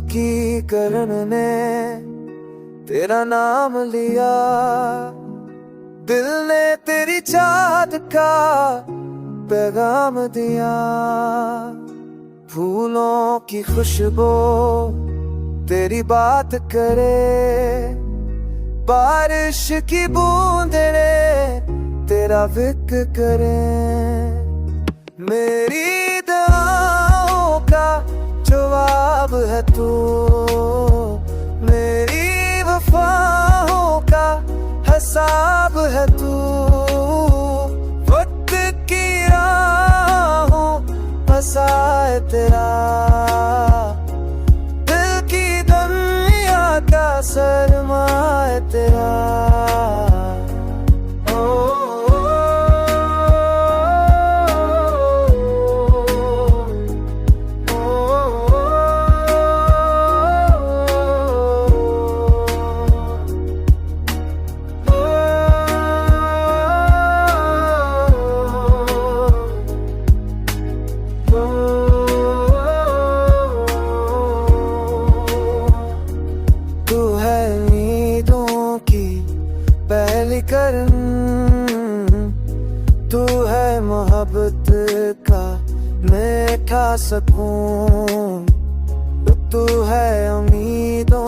की करण ने तेरा नाम लिया, दिल ने तेरी चाहत का पैगाम दिया। फूलों की खुशबू तेरी बात करे, बारिश की बूंदें तेरा जिक्र करे। मेरी दुआओं का जवाब है तू, मेरी वफाओं का हिसाब है तू। वक्त की राहों फसाए तेरा, दिल की दुनिया का सरमाए तेरा। तू है उम्मीदों की पहली करन, तू है मोहब्बत का मीठा सुकून। तू है उम्मीदों